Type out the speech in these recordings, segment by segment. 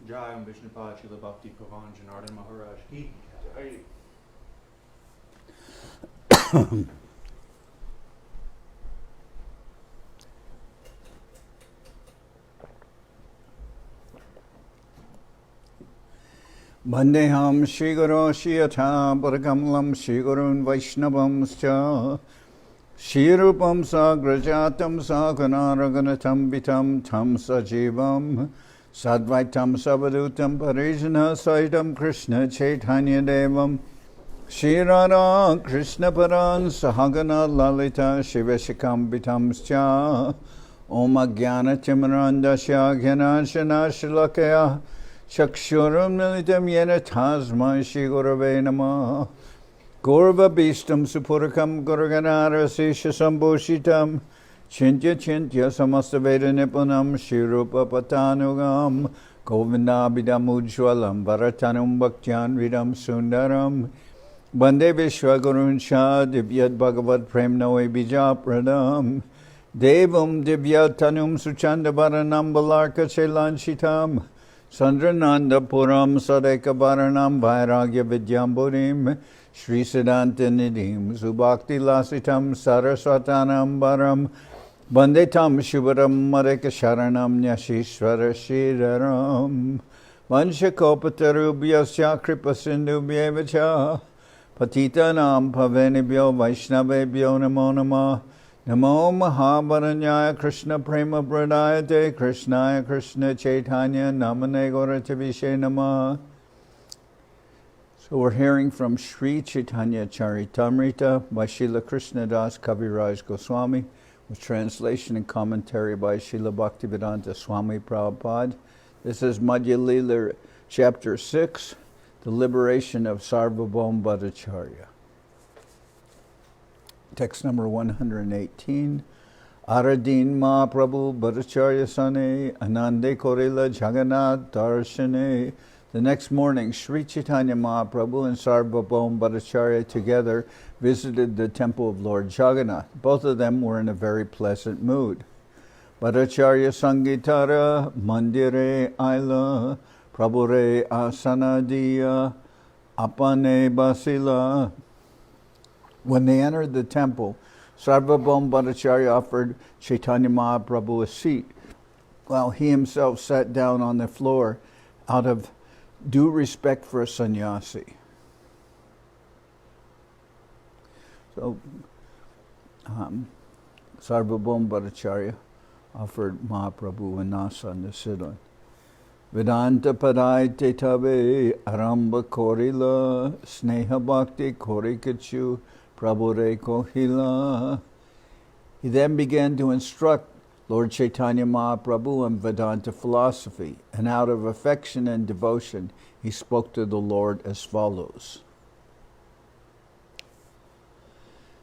Jai Vishnupad Srila Bhakti Pavan Janardan Maharaj ki Jai. Vandeham Shri Guru Shri Yatha Parakamulam Shri Gurun Vaishnavamscha Shri Rupam Sagrajatam Sakanaraganatam Vitam Tam Sajivam Sadvaitam Savadutam Parijana Saitam Krishna Chaitanya Devam Shri Radha Krishna Paran Sahagana Lalita Shivashikam Vitamscha Om Agyana Timarandasya Gyanashana Shalakaya Chakshuram Nalitam Yena Tasma Shri Gurave Namah Gaurva Bhistam Supurakam Guruganara Sisha Sambhushitam Chintya Chintya Samasta Veda Nipunam Shri Rupa Patanugam Govindabhidam Ujwalam Bharatanum Bhaktyan Vidam Sundaram Bande Vishwagurun Shah Divyat Bhagavad Prem Noe Bijapradam Devam Divyatanum Suchanda Bharanam Balarka Chelanchitam Sandrananda Puram Sadeka Bharanam Vairagya Vidyamburim Shri Siddhanta Nidhim Subhakti Lasitam Saraswatanam Bharam Bandetam Shubharam Mareka Sharanam Nyashishvara Shridaram Vanshakopatarubyasya Kripasindubhyevacha Patitanam Pavenibhyo Vaishnavebhyo Namo Namah Namo Mahabharanyaya Krishna Prema Pradayate Krishnaya Krishna Chaitanya Namane Gauratavishe Namah. So we're hearing from Sri Chaitanya Charitamrita by Srila Krishnadas Kaviraj Goswami with translation and commentary by Srila Bhaktivedanta Swami Prabhupada. This is Madhya-lila chapter 6, the liberation of Sarvabhauma Bhattacharya. Text number 118. Aradin Mahaprabhu Bhattacharya Sane Anande Korila Jagannath Darshane. The next morning, Sri Chaitanya Mahaprabhu and Sarvabhauma Bhattacharya together visited the temple of Lord Jagannath. Both of them were in a very pleasant mood. Bhattacharya Sangitara Mandire Aila Prabhure Asanadiya Apane Basila. When they entered the temple, Sarvabhauma Bhattacharya offered Chaitanya Mahaprabhu a seat, while he himself sat down on the floor out of due respect for a sannyasi. So, Sarvabhauma Bhattacharya offered Mahaprabhu an asana to sit on. Vedanta Padai Tetabe Aramba Korila Sneha Bhakti Korikachu Prabhure Kohila. He then began to instruct Lord Chaitanya Mahaprabhu on Vedanta philosophy, and out of affection and devotion, he spoke to the Lord as follows.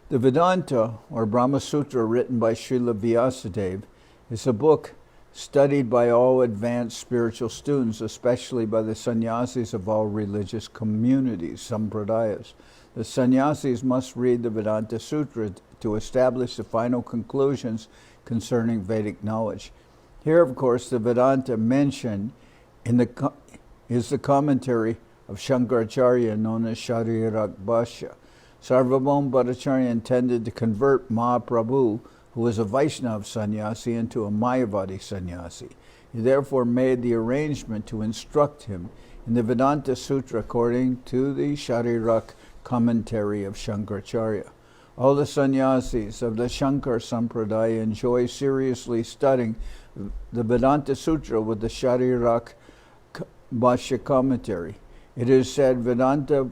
The Vedanta, or Brahma Sutra, written by Srila Vyasadeva, is a book studied by all advanced spiritual students, especially by the sannyasis of all religious communities, sampradayas. The sannyasis must read the Vedanta Sutra to establish the final conclusions concerning Vedic knowledge. Here, of course, the Vedanta mentioned is the commentary of Shankaracharya known as Sharirak Bhashya. Sarvabhauma Bhattacharya intended to convert Mahaprabhu, who was a Vaishnava sannyasi, into a Mayavadi sannyasi. He therefore made the arrangement to instruct him in the Vedanta Sutra according to the Sharirak commentary of Shankaracharya. All the sannyasis of the Shankar Sampradaya enjoy seriously studying the Vedanta Sutra with the Sharirak Bhashya commentary. It is said, Vedanta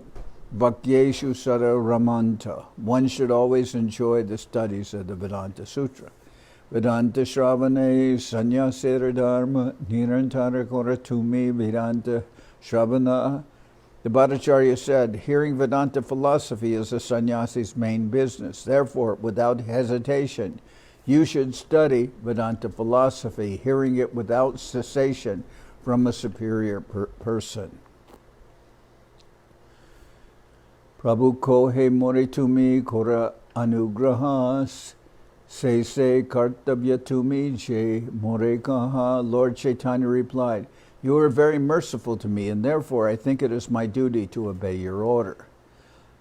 Bhakyeshu Sada Ramanta. One should always enjoy the studies of the Vedanta Sutra. Vedanta Shravane Sanyasera Dharma Nirantara Koratumi Vedanta Shravana. The Bhattacharya said, hearing Vedanta philosophy is a sannyasi's main business. Therefore, without hesitation, you should study Vedanta philosophy, hearing it without cessation from a superior person. Prabhu kohe moritumi kora anugrahas se kartabya tumi je more kaha. Lord Chaitanya replied, You are very merciful to me, and therefore I think it is my duty to obey your order.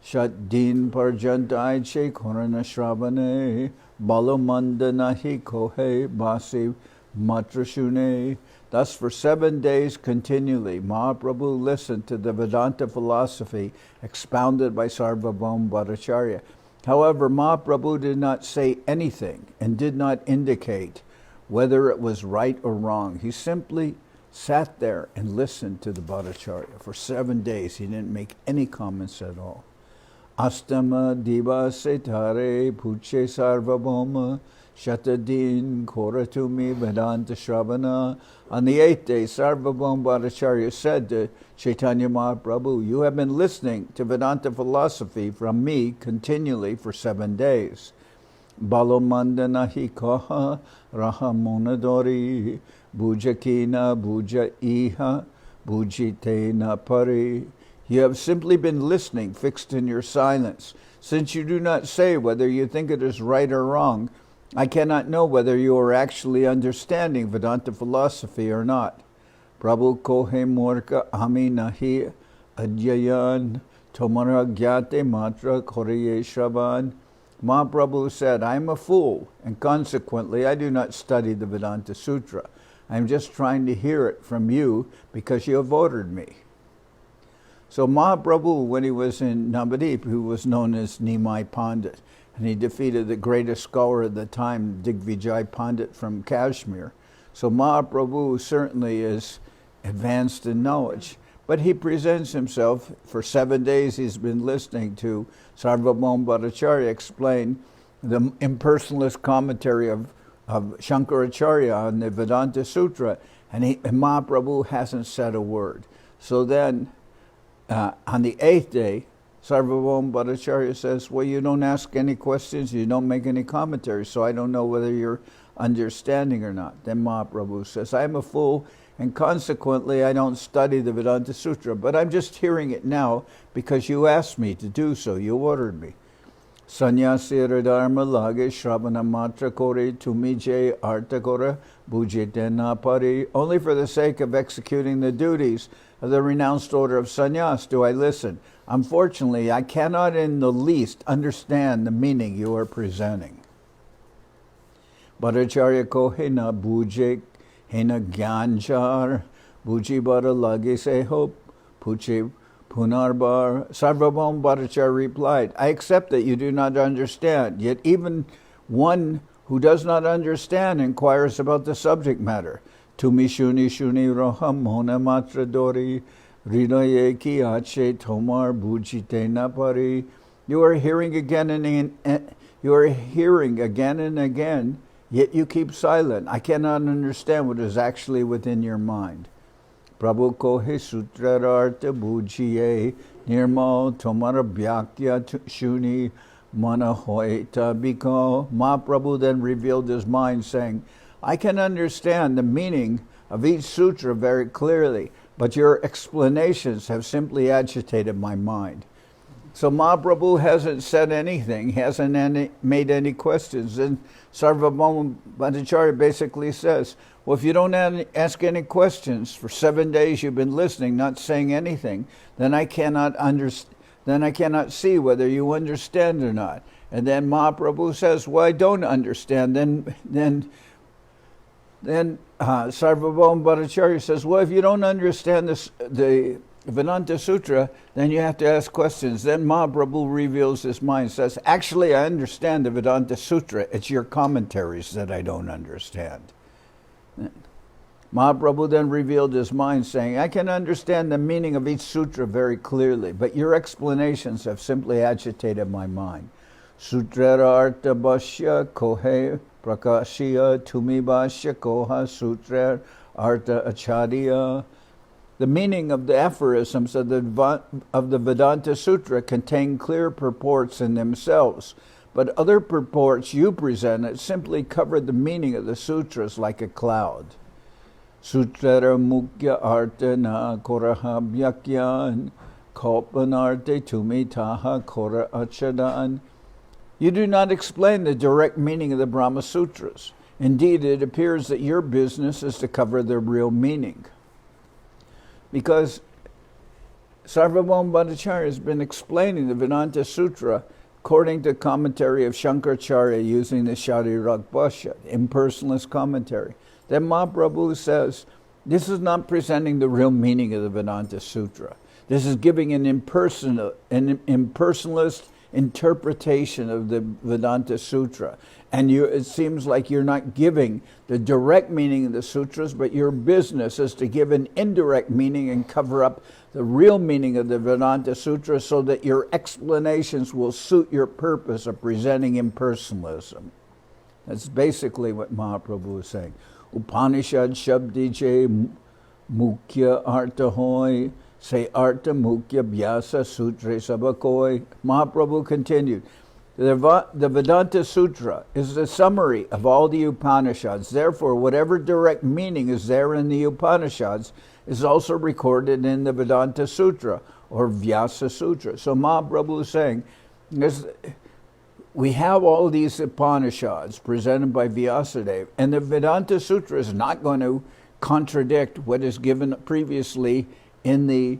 Shat din parjantai che korana shravane, balomandanahi kohe basi matrashune. Thus for 7 days continually, Mahaprabhu listened to the Vedanta philosophy expounded by Sarvabhauma Bhattacharya. However, Mahaprabhu did not say anything and did not indicate whether it was right or wrong. He simply sat there and listened to the Bhattacharya. For 7 days, he didn't make any comments at all. Astama diva setare puche sarvabhauma shatadin koratumi vedanta shravana. On the 8th day, Sarvabhauma Bhattacharya said to Chaitanya Mahaprabhu, you have been listening to Vedanta philosophy from me continually for 7 days. Balomandanahi kaha rahamonadori bujakina buja iha bujitena pari. You have simply been listening, fixed in your silence. Since you do not say whether you think it is right or wrong, I cannot know whether you are actually understanding Vedanta philosophy or not. Prabhu kohe murka ami nahi adyayan tomara gyate matra koriye shravan. Mahaprabhu said, I am a fool, and consequently I do not study the Vedanta Sutra. I am just trying to hear it from you because you have ordered me. So Mahaprabhu, when he was in Navadip, who was known as Nimai Pandit, and he defeated the greatest scholar at the time, Digvijay Pandit from Kashmir. So Mahaprabhu certainly is advanced in knowledge. But he presents himself, for 7 days he's been listening to Sarvabhauma Bhattacharya explain the impersonalist commentary of Shankaracharya on the Vedanta Sutra, and Mahaprabhu hasn't said a word. So then, on the 8th day, Sarvabhauma Bhattacharya says, well, you don't ask any questions, you don't make any commentaries, so I don't know whether you're understanding or not. Then Mahaprabhu says, I am a fool, and consequently I don't study the Vedanta Sutra, but I'm just hearing it now because you asked me to do so, you ordered me. Sanyasira dharma lage shravana matra kore tumije arta kora bujitena pari. Only for the sake of executing the duties of the renounced order of sannyas do I listen. Unfortunately, I cannot in the least understand the meaning you are presenting. Bhattacharya ko hena buje hena gyanjar buji bara lage se hope puche punarbar. Sarvabhauma Bhattacharya replied, I accept that you do not understand, yet even one who does not understand inquires about the subject matter. Tumi shuni shuni roham mona matra dori ridaye ki ache tomar bujite napari. You are hearing again and again, yet you keep silent. I cannot understand what is actually within your mind. Prabhu kohe sutrararta bujiye nirmal tomara bhyaktya shuni mana hoeta biko. Mahaprabhu then revealed his mind, saying, I can understand the meaning of each sutra very clearly, but your explanations have simply agitated my mind. So Mahaprabhu hasn't said anything, hasn't made any questions. And Sarvabhauma Bhattacharya basically says, well, if you don't ask any questions, for 7 days you've been listening, not saying anything, then I cannot see whether you understand or not. And then Mahaprabhu says, well, I don't understand. Then Sarvabhauma Bhattacharya says, well, if you don't understand the Vedanta Sutra, then you have to ask questions. Then Mahaprabhu reveals his mind, says, actually, I understand the Vedanta Sutra. It's your commentaries that I don't understand. Mahaprabhu then revealed his mind, saying, I can understand the meaning of each sutra very clearly, but your explanations have simply agitated my mind. Sutrara arta bhashya kohe prakashya tumi bhashya koha sutra arta acharya. The meaning of the aphorisms of the Vedanta Sutra contain clear purports in themselves, but other purports you presented simply covered the meaning of the sutras like a cloud. Sutrara mukya artana koraha bhyakyan kalpanarte tumitaha kora achadan. You do not explain the direct meaning of the Brahma Sutras. Indeed, it appears that your business is to cover the real meaning. because Sarvabhauma Bhattacharya has been explaining the Vedanta Sutra according to commentary of Shankaracharya using the Sharirak Bhashya, impersonalist commentary. Then Mahaprabhu says, this is not presenting the real meaning of the Vedanta Sutra. This is giving an impersonalist interpretation of the Vedanta Sutra. And it seems like you're not giving the direct meaning of the sutras, but your business is to give an indirect meaning and cover up the real meaning of the Vedanta Sutra so that your explanations will suit your purpose of presenting impersonalism. That's basically what Mahaprabhu is saying. Upanishad Shabdi Je Mukhya Artha Hoy, Se Artha Mukhya Vyasa Sutre Sabakoi. Mahaprabhu continued, the Vedanta Sutra is the summary of all the Upanishads. Therefore, whatever direct meaning is there in the Upanishads is also recorded in the Vedanta Sutra or Vyasa Sutra. So Mahaprabhu is saying, we have all these Upanishads presented by Vyasadeva, and the Vedanta Sutra is not going to contradict what is given previously in the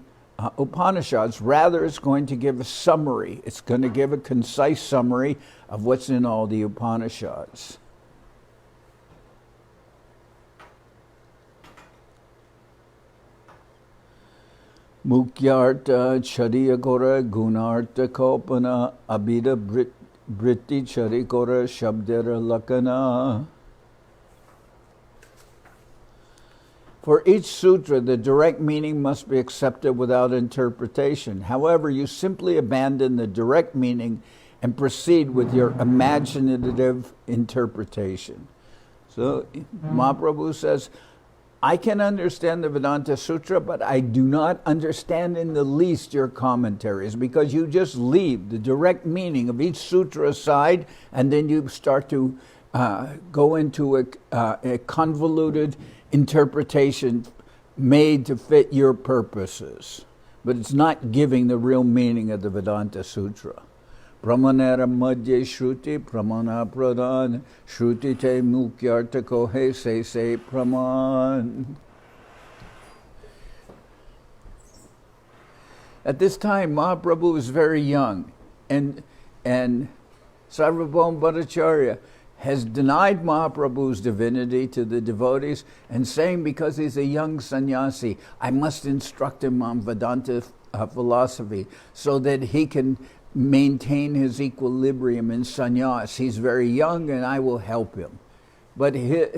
Upanishads. Rather, it's going to give a summary. It's going to give a concise summary of what's in all the Upanishads. Mukyarta Chariya Gora Gunarta Kopana Abhida Britti Charikora Shabdera Lakana. For each sutra, the direct meaning must be accepted without interpretation. However, you simply abandon the direct meaning and proceed with your imaginative interpretation. So Mahaprabhu says, I can understand the Vedanta Sutra, but I do not understand in the least your commentaries, because you just leave the direct meaning of each sutra aside, and then you start to go into a convoluted interpretation made to fit your purposes. But it's not giving the real meaning of the Vedanta Sutra. Pramanara madhye shruti pramana pradhan shruti te mukyarta kohe se praman. At this time, Mahaprabhu was very young, and Sarvabhauma Bhattacharya has denied Mahaprabhu's divinity to the devotees and saying, because he's a young sannyasi, I must instruct him on Vedanta philosophy so that he can maintain his equilibrium in sannyas. He's very young and I will help him. But his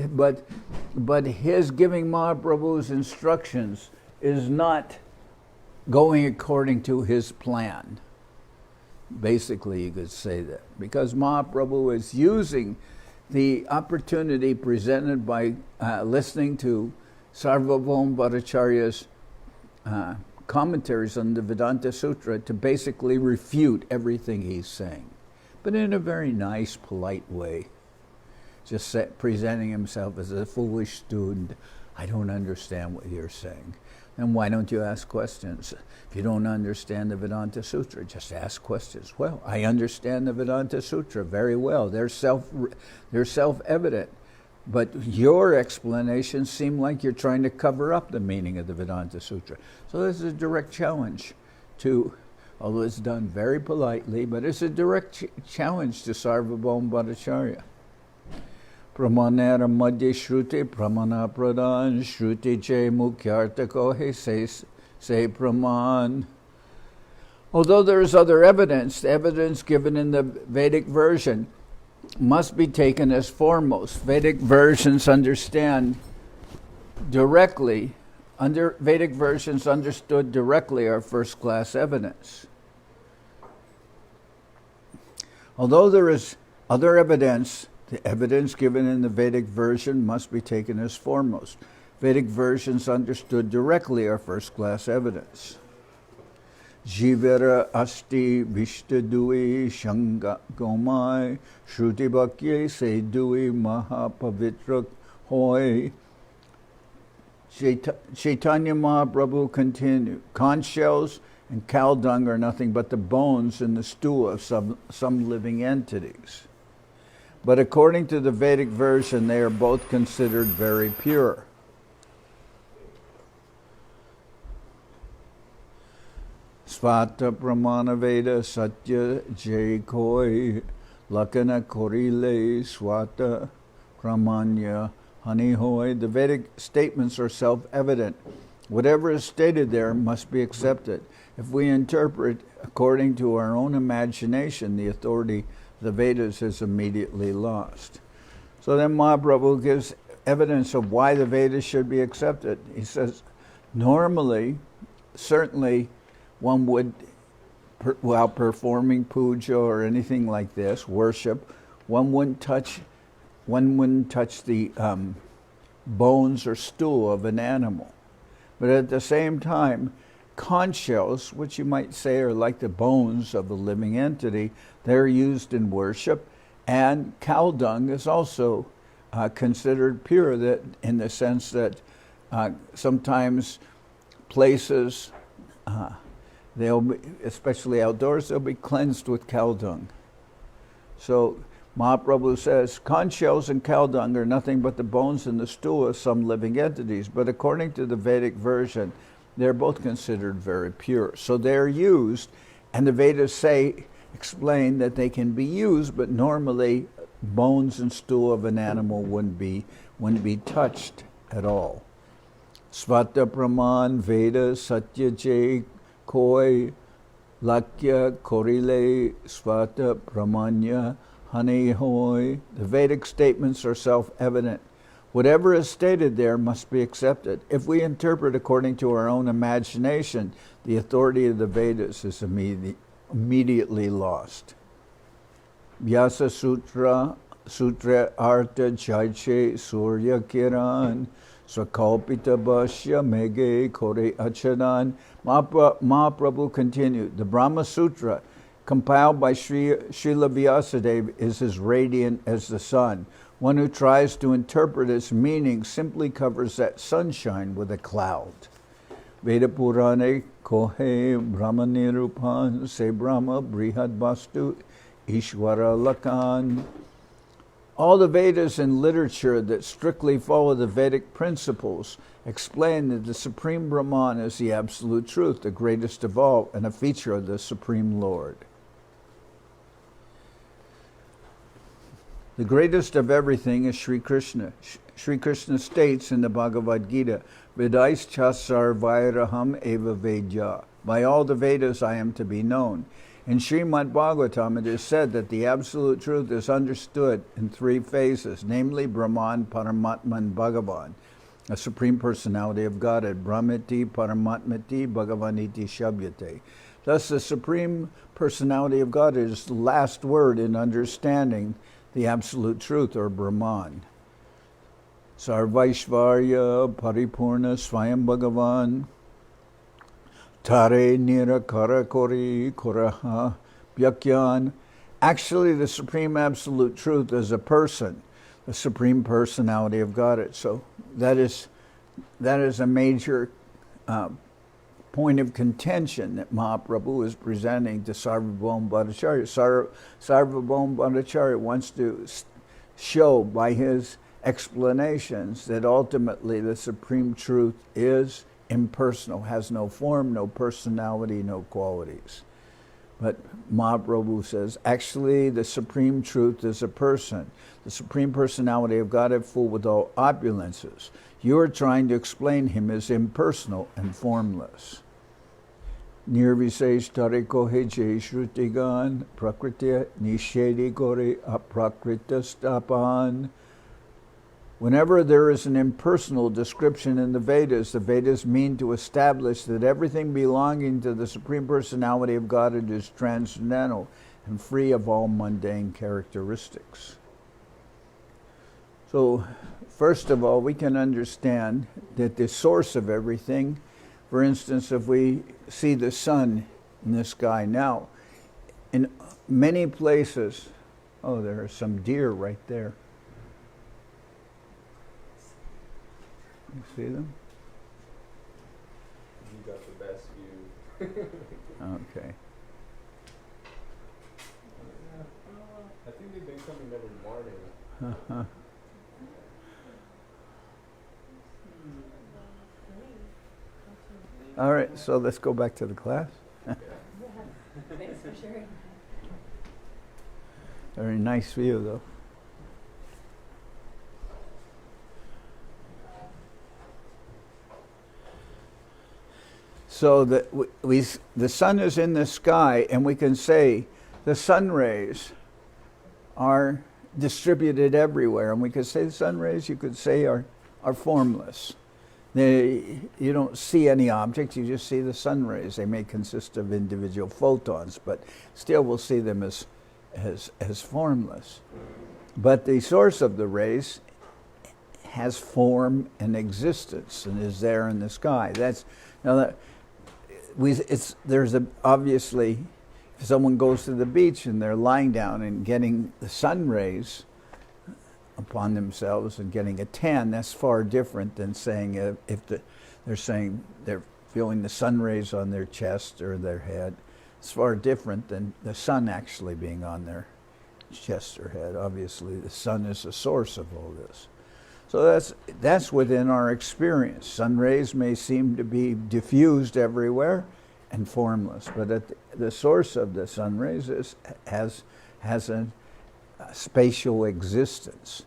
giving Mahaprabhu's instructions is not going according to his plan. Basically, you could say that. Because Mahaprabhu is using the opportunity presented by listening to Sarvabhauma Bhattacharya's commentaries on the Vedanta Sutra to basically refute everything he's saying, but in a very nice, polite way. Just presenting himself as a foolish student. I don't understand what you're saying. Then why don't you ask questions? If you don't understand the Vedanta Sutra, just ask questions. Well, I understand the Vedanta Sutra very well. They're self-evident. But your explanations seem like you're trying to cover up the meaning of the Vedanta Sutra. So this is a direct challenge to, although it's done very politely, but it's a direct challenge to Sarvabhauma Bhattacharya. Pramanera madhya shruti pramana pradhan shruti che mukyarta kohe se praman. Although there is other evidence, the evidence given in the Vedic version must be taken as foremost. Vedic versions understood directly are first-class evidence. Although there is other evidence, the evidence given in the Vedic version must be taken as foremost. Vedic versions understood directly are first-class evidence. Jivera asti vishtadui shanga gomai shruti bhakye se dui mahapavitra hoy. Chaitanya Mahaprabhu continued, conch shells and cow dung are nothing but the bones in the stew of some living entities. But according to the Vedic version, they are both considered very pure. Svata Pramana Veda Satya Jai Koi Lakana Korile Swata Pramanya Hani Hoy. The Vedic statements are self-evident. Whatever is stated there must be accepted. If we interpret according to our own imagination, the authority of the Vedas is immediately lost. So then Mahaprabhu gives evidence of why the Vedas should be accepted. He says, normally, certainly, one would, while performing puja or anything like this, worship, one wouldn't touch the bones or stool of an animal. But at the same time, conch shells, which you might say are like the bones of a living entity, they're used in worship, and cow dung is also considered pure, that in the sense that sometimes places, they'll be, especially outdoors, they'll be cleansed with cow dung. So Mahaprabhu says, conch shells and cow dung are nothing but the bones and the stool of some living entities, but according to the Vedic version, they're both considered very pure. So they're used, and the Vedas explain that they can be used, but normally bones and stool of an animal wouldn't be touched at all. Svata Praman Veda Satya Jai Koi Lakya Korile Svata Pramanya Hani Hoy. The Vedic statements are self-evident. Whatever is stated there must be accepted. If we interpret according to our own imagination, the authority of the Vedas is immediately lost. Vyasa Sutra Artha Jaiche Surya Kiran Swakalpita Bhashya Mege Kore Achanan. Mahaprabhu continued, the Brahma Sutra, compiled by Srila Vyasadeva, is as radiant as the sun. One who tries to interpret its meaning simply covers that sunshine with a cloud. Veda Purane Kohe Brahma Nirupan Se Brahma Brihad Vastu Ishwara Lakan. All the Vedas and literature that strictly follow the Vedic principles explain that the Supreme Brahman is the absolute truth, the greatest of all, and a feature of the Supreme Lord. The greatest of everything is Sri Krishna. Sri Krishna states in the Bhagavad Gita, Vedaischa sarvairaham eva vedya. By all the Vedas I am to be known. In Srimad Bhagavatam it is said that the absolute truth is understood in three phases, namely Brahman, Paramatma, and Bhagavan, a Supreme Personality of Godhead. Brahmati, Paramatmati, Bhagavaniti Shabhyate. Thus the Supreme Personality of Godhead is the last word in understanding the absolute truth, or Brahman. Sarvaishvarya Paripurna Swayam Bhagavan Tare Nirakara Kori Koraha Byakyan. Actually, the Supreme Absolute Truth is a person, the Supreme Personality of Godhead. So that is a major point of contention that Mahaprabhu is presenting to Sarvabhauma Bhattacharya. Sarvabhauma Bhattacharya wants to show by his explanations that ultimately the Supreme Truth is impersonal, has no form, no personality, no qualities. But Mahaprabhu says, actually the Supreme Truth is a person, the Supreme Personality of Godhead, full with all opulences. You are trying to explain him as impersonal and formless. Nirvisesh tariko heje shrutigan prakritya nishedi gore aprakrita stapan. Whenever there is an impersonal description in the Vedas mean to establish that everything belonging to the Supreme Personality of Godhead is transcendental and free of all mundane characteristics. So, first of all, we can understand that the source of everything, for instance, if we see the sun in the sky now, in many places, oh, there are some deer right there. You see them? You got the best view. Okay. I think they've been coming every morning. Uh-huh. All right, so let's go back to the class. Yeah. for sharing. Very nice view, though. So the sun is in the sky, and we can say the sun rays are distributed everywhere. And we could say the sun rays, you could say, are formless. You don't see any object, you just see the sun rays. They may consist of individual photons, but still we'll see them as formless. But the source of the rays has form and existence and is there in the sky. Obviously, if someone goes to the beach and they're lying down and getting the sun rays upon themselves and getting a tan, that's far different than saying they're saying they're feeling the sun rays on their chest or their head. It's far different than the sun actually being on their chest or head. Obviously, the sun is the source of all this. So that's within our experience. Sun rays may seem to be diffused everywhere and formless, but the source of the sun rays has a spatial existence.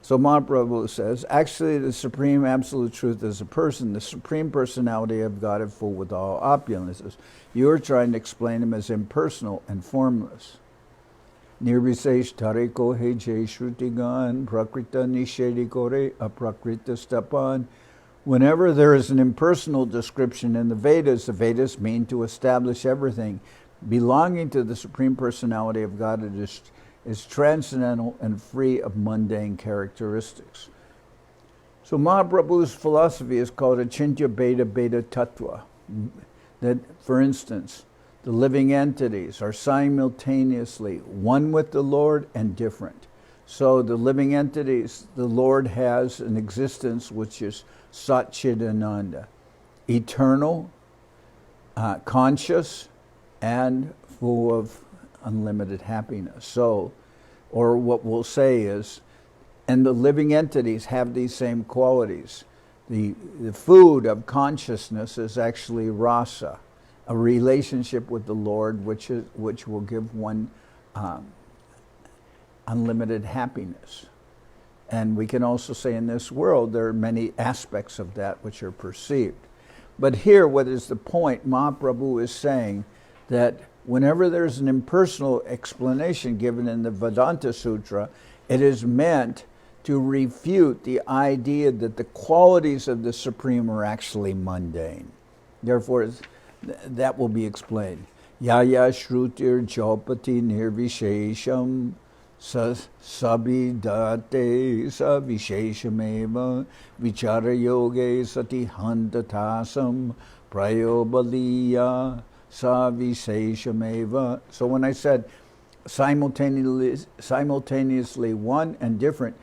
So Mahaprabhu says, actually the Supreme Absolute Truth is a person, the Supreme Personality of Godhead, full with all opulences. You're trying to explain him as impersonal and formless. Nirvisesh tariko he jay shrutigan prakrita nishedi kore aprakrita stapan. Whenever there is an impersonal description in the Vedas mean to establish everything belonging to the Supreme Personality of God is transcendental and free of mundane characteristics. So Mahaprabhu's philosophy is called Achintya Beta Beta Tattva. That, for instance, the living entities are simultaneously one with the Lord and different. So the living entities, the Lord has an existence which is Satchidananda, eternal, conscious, and full of unlimited happiness. So, or what we'll say is, and the living entities have these same qualities. The food of consciousness is actually rasa, a relationship with the Lord which will give one unlimited happiness. And we can also say in this world there are many aspects of that which are perceived. But here, what is the point? Mahaprabhu is saying that whenever there's an impersonal explanation given in the Vedanta Sutra, it is meant to refute the idea that the qualities of the Supreme are actually mundane. Therefore, that will be explained. Yaya shrutir jopati nirvishesham sabidate savisheshameva vichara yoge sati hantatasam prayobaliya savisheshameva. So when I said simultaneously one and different,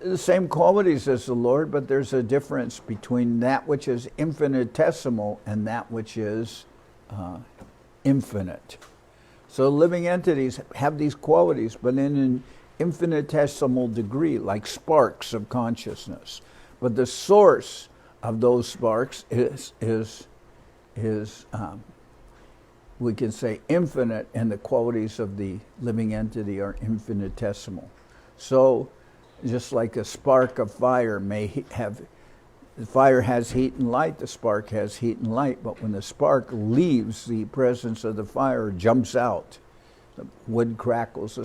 the same qualities as the Lord, but there's a difference between that which is infinitesimal and that which is infinite. So living entities have these qualities, but in an infinitesimal degree, like sparks of consciousness. But the source of those sparks is we can say infinite, and the qualities of the living entity are infinitesimal. So just like a spark of fire may have, the fire has heat and light, the spark has heat and light, but when the spark leaves the presence of the fire, jumps out, the wood crackles, the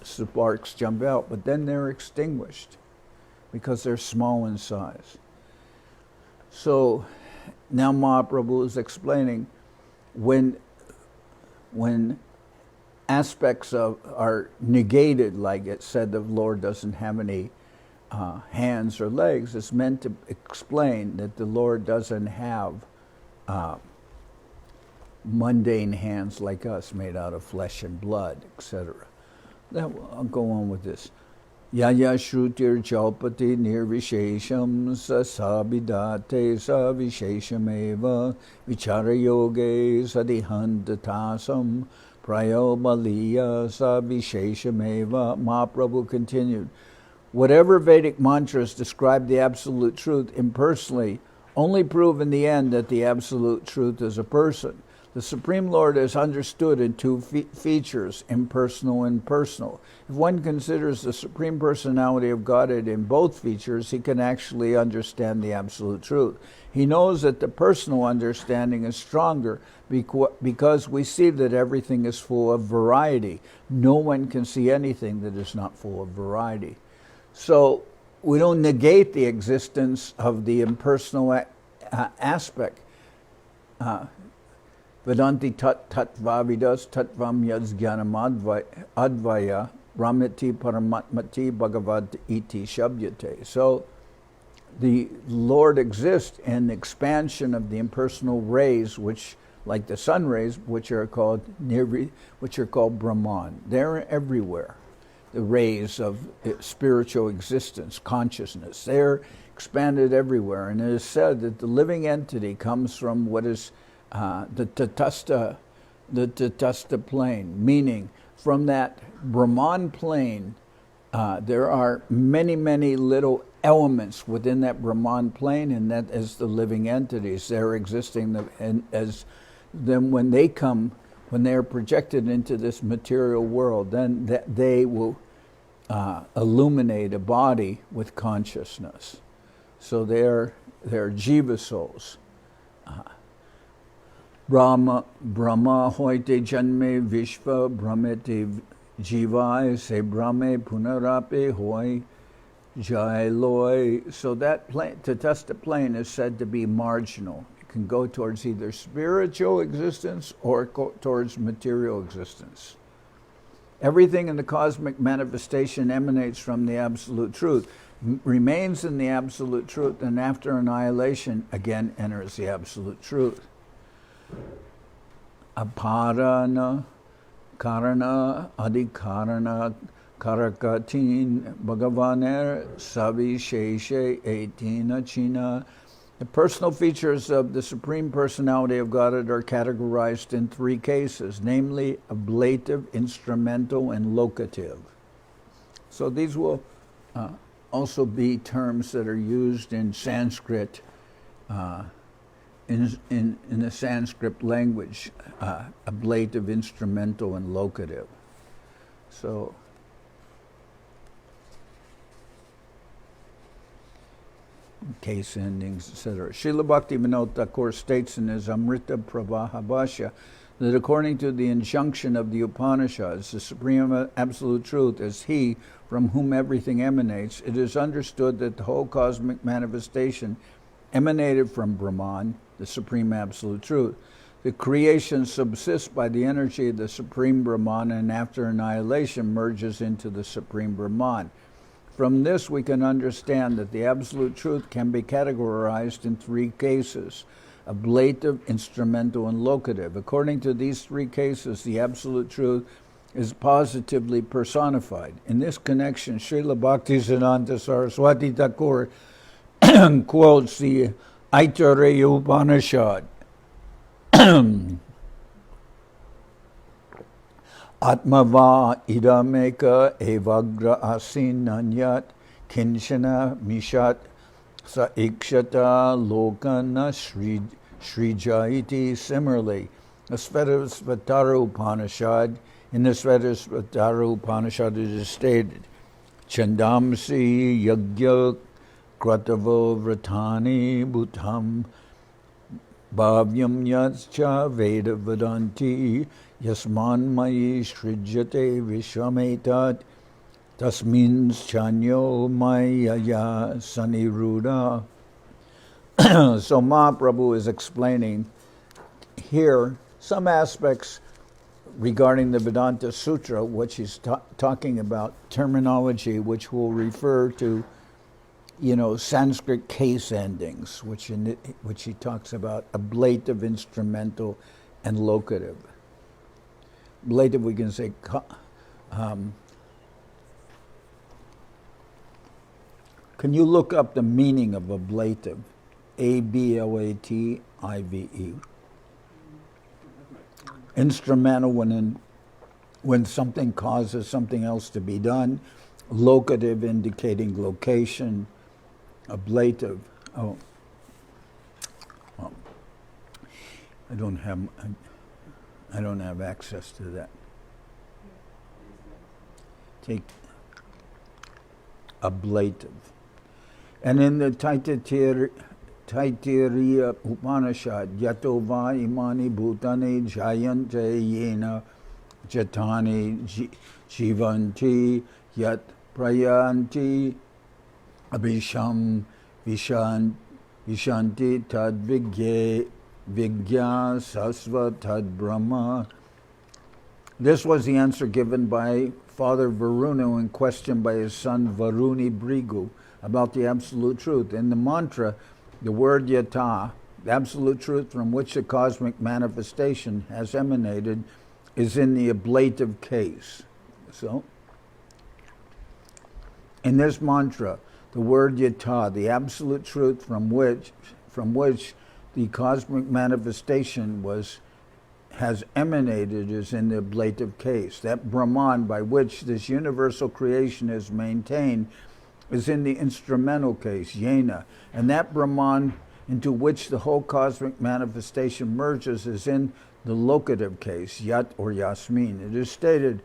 sparks jump out, but then they're extinguished because they're small in size. So now Mahaprabhu is explaining when aspects are negated, like it said the Lord doesn't have any hands or legs, it's meant to explain that the Lord doesn't have mundane hands like us made out of flesh and blood, etc. I'll go on with this. Yaya shrutir jalpati nirvishesham sabidate savisheshameva vichara yoge sadihantatasam prayobaliya savisheshameva. Mahaprabhu continued, whatever Vedic mantras describe the Absolute Truth impersonally only prove in the end that the Absolute Truth is a person. The Supreme Lord is understood in two features, impersonal and personal. If one considers the Supreme Personality of Godhead in both features, he can actually understand the Absolute Truth. He knows that the personal understanding is stronger because we see that everything is full of variety. No one can see anything that is not full of variety. So we don't negate the existence of the impersonal aspect. Vedanti tattvavidas tattvam yajnanam advaya ramiti paramatmati bhagavad iti shabdyate. So the Lord exists in the expansion of the impersonal rays, which, like the sun rays, which are called Brahman. They're everywhere. The rays of spiritual existence, consciousness, they're expanded everywhere. And it is said that the living entity comes from what is the Tatastha plane, meaning from that Brahman plane, there are many, many little elements within that Brahman plane, and that is the living entities. They're existing, and as then when they are projected into this material world, then they will illuminate a body with consciousness. So they're jiva souls. Brahma hoite janme vishva brahmete jivai se brahme punarape hoi jai loi. So that plane, Tatastha plane, is said to be marginal. It can go towards either spiritual existence or towards material existence. Everything in the cosmic manifestation emanates from the Absolute Truth, remains in the Absolute Truth, and after annihilation again enters the Absolute Truth. Aparana karana adhikarana karakatin bhagavaner savisheshe etina china. The personal features of the Supreme Personality of Godhead are categorized in three cases, namely ablative, instrumental, and locative. So these will also be terms that are used in Sanskrit, in the Sanskrit language, ablative, instrumental, and locative. So case endings, etc. Srila Bhaktivinoda Thakur states in his Amrita Pravaha Bhashya that according to the injunction of the Upanishads, the Supreme Absolute Truth is He from whom everything emanates. It is understood that the whole cosmic manifestation emanated from Brahman, the Supreme Absolute Truth. The creation subsists by the energy of the Supreme Brahman, and after annihilation merges into the Supreme Brahman. From this we can understand that the Absolute Truth can be categorized in three cases, ablative, instrumental, and locative. According to these three cases, the Absolute Truth is positively personified. In this connection, Srila Bhaktisiddhanta Saraswati Thakur quotes the Aitareya Upanishad. Atmava idameka evagra asin nanyat kinshana mishat sa ikshata lokana srijaiti. Similarly, the Svetasvatara Upanishad, in the Svetasvatara Upanishad it is stated, Chandamsi yagya kratavo vratani bhutam bhavyam yatscha veda vadanti yasman mayi srijyate vishwametat tasmin chanyo mayaya saniruda. So Mahaprabhu is explaining here some aspects regarding the Vedanta Sutra, which he's talking about terminology which will refer to, Sanskrit case endings, which he talks about ablative, instrumental, and locative. Ablative, we can say, can you look up the meaning of ablative? A-B-L-A-T-I-V-E. Instrumental, when something causes something else to be done. Locative, indicating location. Ablative. Oh, well, I don't have I don't have access to that. Take ablative. And in the Taittiriya Upanishad, Yato va imani bhutani jayante yena jatani jivanti yat prayanti abhisham vishanti tad vigya sasva tad brahma. This was the answer given by Father Varuna when questioned by his son Varuni Brigu about the absolute truth. In the mantra, the word yata, the absolute truth from which the cosmic manifestation has emanated, is in the ablative case. So, in this mantra, the word yata, the absolute truth from which the cosmic manifestation has emanated, is in the ablative case. That Brahman by which this universal creation is maintained is in the instrumental case, yena. And that Brahman into which the whole cosmic manifestation merges is in the locative case, yat or yasmin. It is stated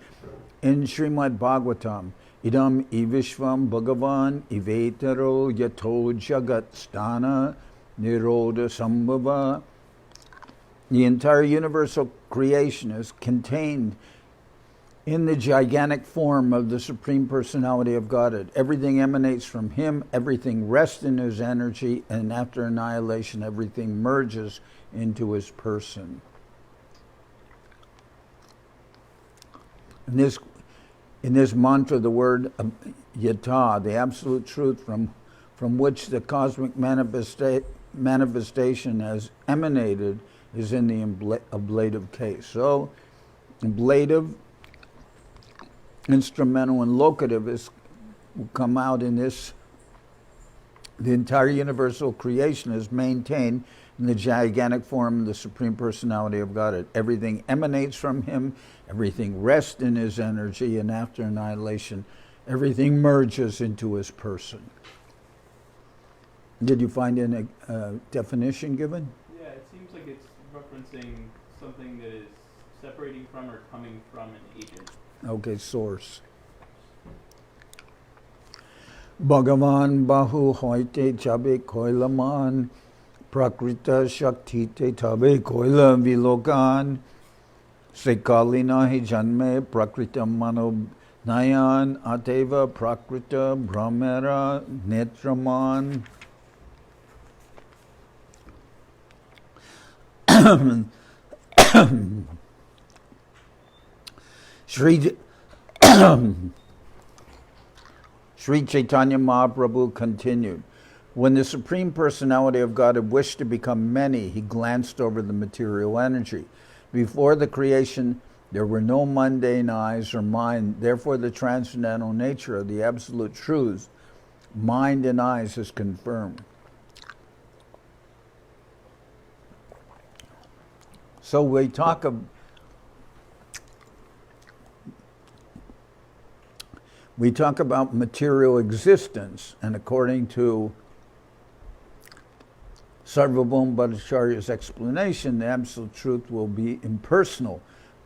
in Srimad Bhagavatam, idam ivishvam bhagavan ivetaro yato jagat stana nirodha sambhava. The entire universal creation is contained in the gigantic form of the Supreme Personality of Godhead. Everything emanates from Him, everything rests in His energy, and after annihilation, everything merges into His person. In this mantra, the word yata, the absolute truth from which the cosmic manifestation has emanated, is in the ablative case. So, ablative, instrumental, and locative will come out in this. The entire universal creation is maintained in the gigantic form of the Supreme Personality of Godhead. Everything emanates from Him, everything rests in His energy, and after annihilation, everything merges into His person. Did you find any definition given? Yeah, it seems like it's referencing something that is separating from or coming from an agent. Okay, source. Bhagavan bahu hoite chabe koilaman prakrita shakti te tabe koila vilokan sekalina hi janme prakrita mano nayan ateva prakrita brahmera netraman. Sri Chaitanya Mahaprabhu continued, when the Supreme Personality of Godhead wished to become many, He glanced over the material energy. Before the creation, there were no mundane eyes or mind. Therefore, the transcendental nature of the absolute truths, mind and eyes, is confirmed. So we talk about material existence, and according to Sarvabhauma Bhattacharya's explanation, the absolute truth will be impersonal.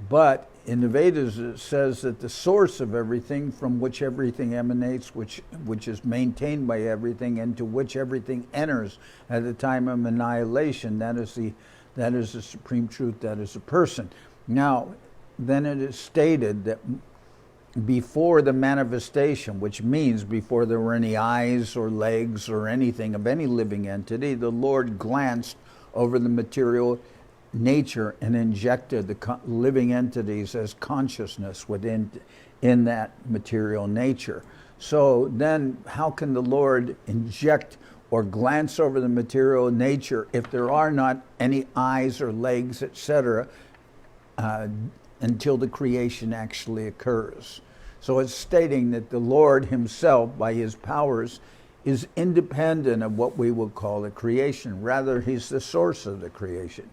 But in the Vedas it says that the source of everything, from which everything emanates, which is maintained by everything, and to which everything enters at the time of annihilation, that is the supreme truth, that is a person. Now, then it is stated that before the manifestation, which means before there were any eyes or legs or anything of any living entity, the Lord glanced over the material nature and injected the living entities as consciousness in that material nature. So then how can the Lord inject or glance over the material nature if there are not any eyes or legs, etc., until the creation actually occurs? So it's stating that the Lord Himself, by His powers, is independent of what we would call the creation. Rather, He's the source of the creation.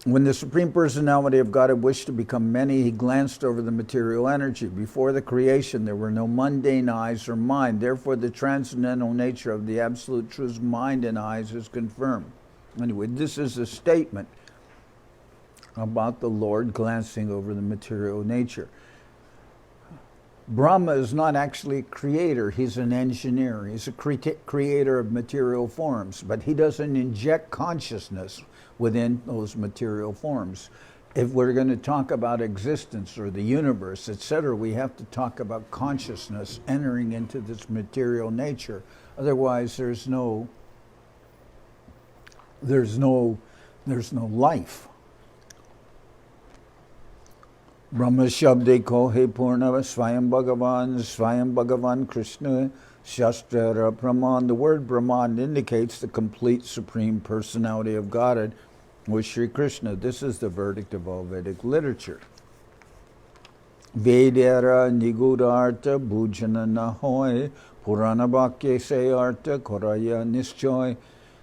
When the Supreme Personality of Godhead wished to become many, He glanced over the material energy. Before the creation, there were no mundane eyes or mind. Therefore, the transcendental nature of the Absolute Truth's mind and eyes is confirmed. Anyway, this is a statement about the Lord glancing over the material nature. Brahma is not actually a creator, he's an engineer. He's a creator of material forms, but he doesn't inject consciousness within those material forms. If we're going to talk about existence or the universe, etc., we have to talk about consciousness entering into this material nature. Otherwise, there's no life. Brahma Shabde ko he Purnava Svayam Bhagavan Krishna Shastra Brahman. The word Brahman indicates the complete Supreme Personality of Godhead with Sri Krishna. This is the verdict of all Vedic literature. Vedyara Nigudarta Bhujana Nahoy Purana Bhakya Se Arta Koraya Nischoy.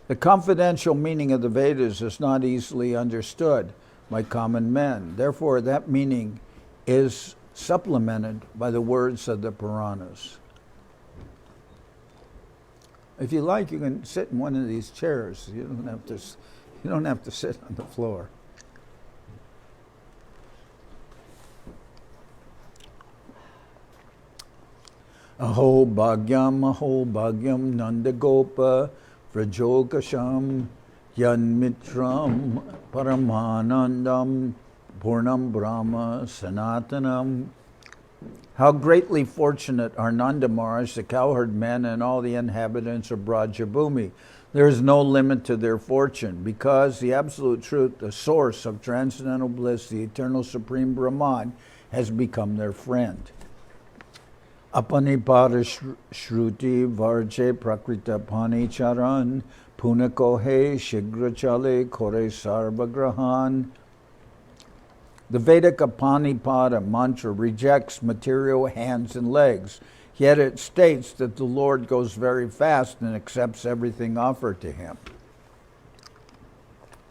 The confidential meaning of the Vedas is not easily understood by common men. Therefore, that meaning is supplemented by the words of the Puranas. If you like, you can sit in one of these chairs. You don't have to sit on the floor. Aho bhagyam nanda gopa vrajokasham yan mitram paramanandam purnam brahma sanatanam. How greatly fortunate are Nanda Maharaj, the cowherd men, and all the inhabitants of Brajabhumi. There is no limit to their fortune, because the absolute truth, the source of transcendental bliss, the eternal supreme Brahman, has become their friend. Apanipada shruti varje prakrita pani charan punakohe shigrachale kore sarvagrahan. The Vedic Apanipada mantra rejects material hands and legs, yet it states that the Lord goes very fast and accepts everything offered to him.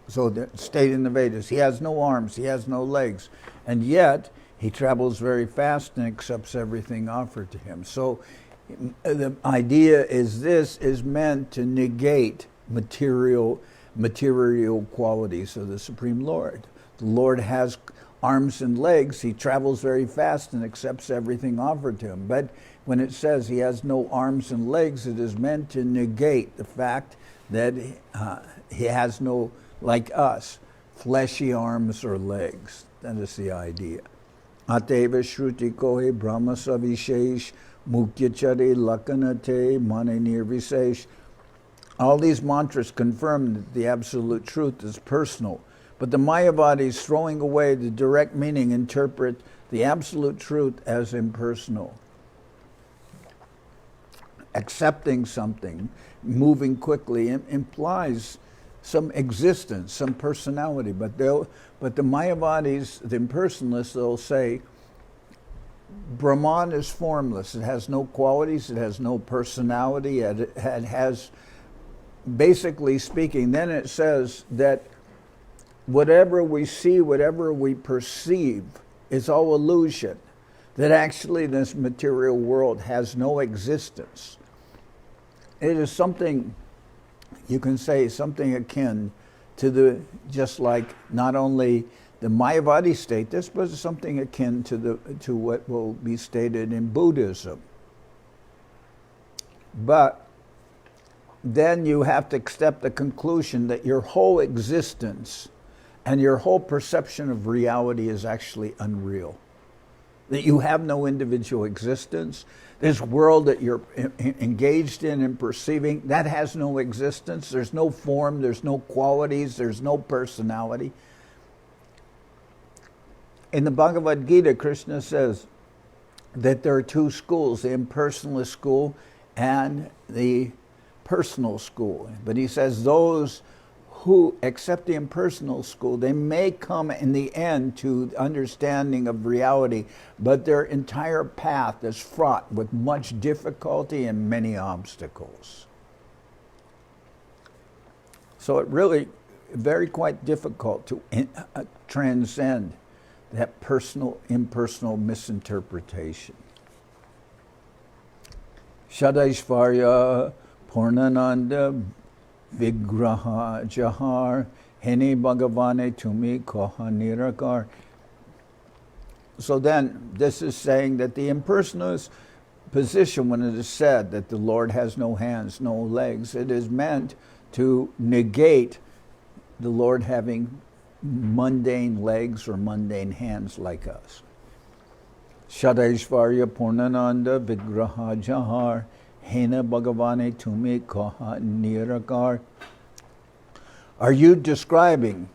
So the state in the Vedas, he has no arms, he has no legs, and yet he travels very fast and accepts everything offered to him. So the idea is this is meant to negate material qualities of the Supreme Lord. The Lord has arms and legs, he travels very fast and accepts everything offered to him. But when it says he has no arms and legs, it is meant to negate the fact that he has no, like us, fleshy arms or legs. That is the idea. Ateva shruti kohe brahma savishesh mukyachari lakanate mane nirvisesh. All these mantras confirm that the absolute truth is personal. But the Mayavadis, throwing away the direct meaning, interpret the absolute truth as impersonal. Accepting something, moving quickly, implies some existence, some personality. But the Mayavadis, the impersonalists, they'll say, Brahman is formless. It has no qualities. It has no personality. It has, basically speaking, then it says that whatever we see, whatever we perceive, is all illusion. That actually this material world has no existence. It is something, you can say, something akin to just like not only the Mayavadi state this, but something akin to what will be stated in Buddhism. But then you have to accept the conclusion that your whole existence and your whole perception of reality is actually unreal. That you have no individual existence. This world that you're engaged in and perceiving, that has no existence. There's no form, there's no qualities, there's no personality. In the Bhagavad Gita, Krishna says that there are two schools, the impersonalist school and the personal school. But he says those who accept the impersonal school, they may come in the end to understanding of reality, but their entire path is fraught with much difficulty and many obstacles. So it really very quite difficult to transcend that impersonal misinterpretation. Shadaishvarya Purnananda Vigraha Jahar Hene Bhagavane Tumi Koha Nirakar. So then, this is saying that the impersonalist position, when it is said that the Lord has no hands, no legs, it is meant to negate the Lord having mundane legs or mundane hands like us. Shadaishvarya Purnananda Vigraha Jahar Hena Bhagavane Tumi Koha Nirakar. Are you describing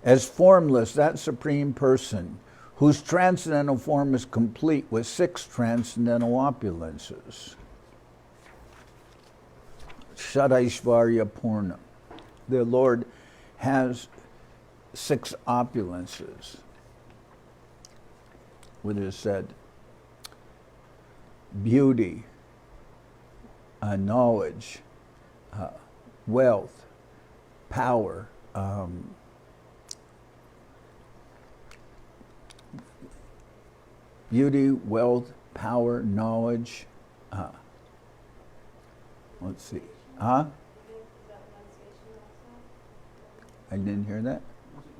as formless that Supreme Person whose transcendental form is complete with 6 transcendental opulences? Shadaishvarya Purna. The Lord has 6 opulences. What is said? Beauty, knowledge, wealth, power, beauty, wealth, power, knowledge. Let's see. I didn't hear that.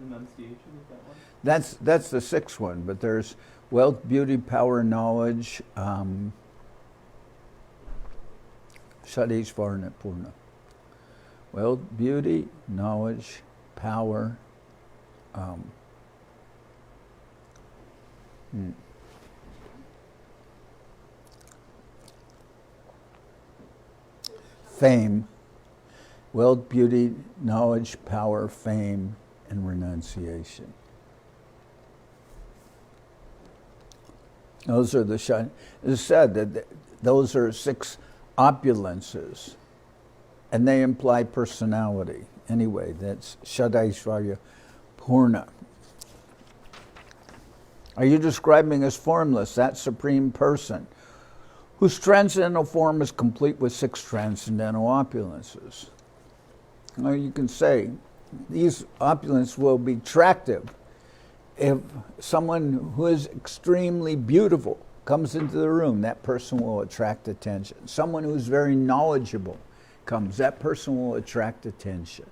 Renunciation, is that one? That's the 6th one, but there's wealth, beauty, power, knowledge, Shadaishvarna Purna. Wealth, beauty, knowledge, power, fame, wealth, beauty, knowledge, power, fame, and renunciation. Those are the it's said that those are 6 opulences, and they imply personality. Anyway, that's Shadaishvarya Purna. Are you describing as formless that Supreme Person whose transcendental form is complete with 6 transcendental opulences? Now you can say these opulences will be attractive if someone who is extremely beautiful comes into the room. That person will attract attention. Someone who's very knowledgeable comes, that person will attract attention.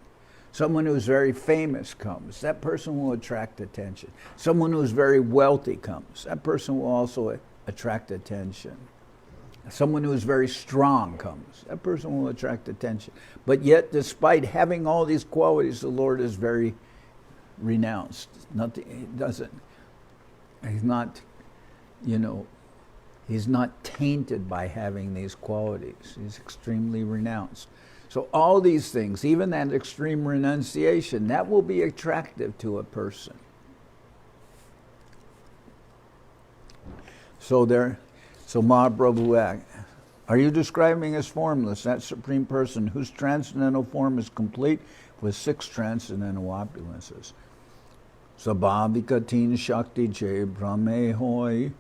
Someone who's very famous comes, that person will attract attention. Someone who's very wealthy comes, that person will also attract attention. Someone who's very strong comes, that person will attract attention. But yet, despite having all these qualities, the Lord is very renounced. He's not, he's not tainted by having these qualities. He's extremely renounced. So all these things, even that extreme renunciation, that will be attractive to a person. So Mahaprabhu, are you describing as formless that Supreme Person whose transcendental form is complete with 6 transcendental opulences? Sabhavika Teen Shakti Je Brahme Hoy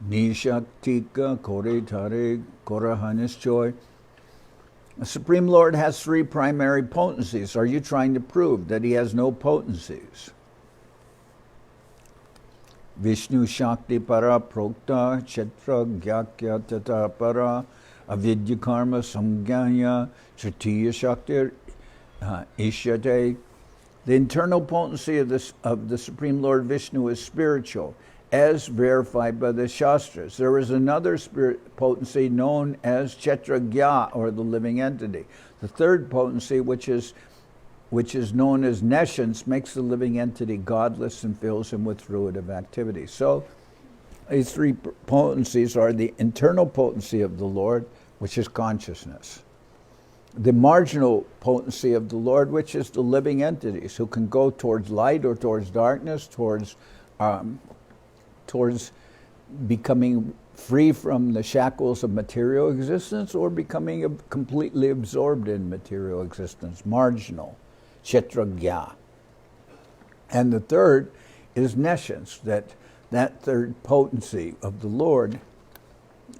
Nishaktika Kore Tare Korahanis Joy. The Supreme Lord has 3 primary potencies. Are you trying to prove that he has no potencies? Vishnu Shakti Para Prokta Chetra Gyakya Tata Para Avidya Karma Samgyaya Tritiya Shakti Ishyate. The internal potency of the Supreme Lord Vishnu is spiritual, as verified by the Shastras. There is another spirit potency known as Chetragya, or the living entity. The third potency, which is known as nescience, makes the living entity godless and fills him with fruitive activity. So these 3 potencies are the internal potency of the Lord, which is consciousness. The marginal potency of the Lord, which is the living entities, who can go towards light or towards darkness, towards becoming free from the shackles of material existence or becoming completely absorbed in material existence, marginal, Chetragya. And the third is nescience, that third potency of the Lord,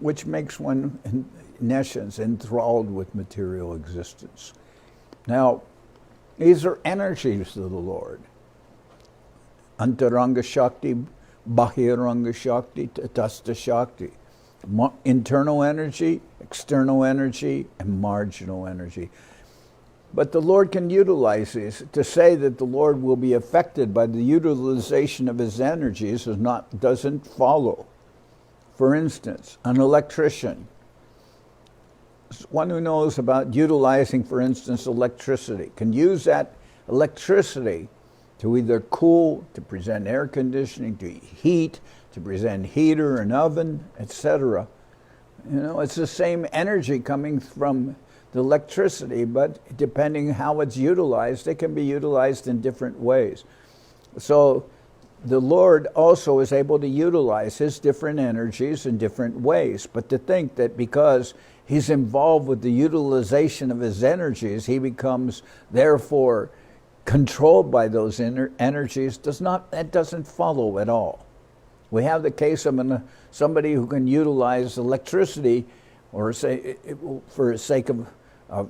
which makes one, in nescience, enthralled with material existence. Now, these are energies of the Lord. Antaranga Shakti, Bahiranga Shakti, Tatastha Shakti. Internal energy, external energy, and marginal energy. But the Lord can utilize these. To say that the Lord will be affected by the utilization of his energies doesn't follow. For instance, an electrician, one who knows about utilizing, for instance, electricity, can use that electricity to either cool, to present air conditioning, to heat, to present heater and oven, etc. It's the same energy coming from the electricity, but depending how it's utilized, it can be utilized in different ways. So the Lord also is able to utilize his different energies in different ways. But to think that because he's involved with the utilization of his energies, he becomes therefore controlled by those energies that doesn't follow at all. We have the case of somebody who can utilize electricity, or say, for the sake of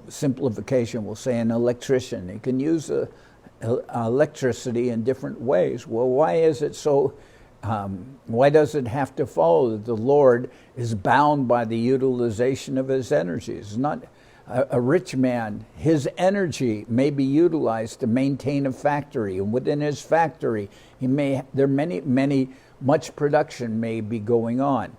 simplification, we'll say an electrician. He can use electricity in different ways. Well, why is it so? Why does it have to follow that the Lord is bound by the utilization of his energies? It's not a rich man. His energy may be utilized to maintain a factory, and within his factory, much production may be going on.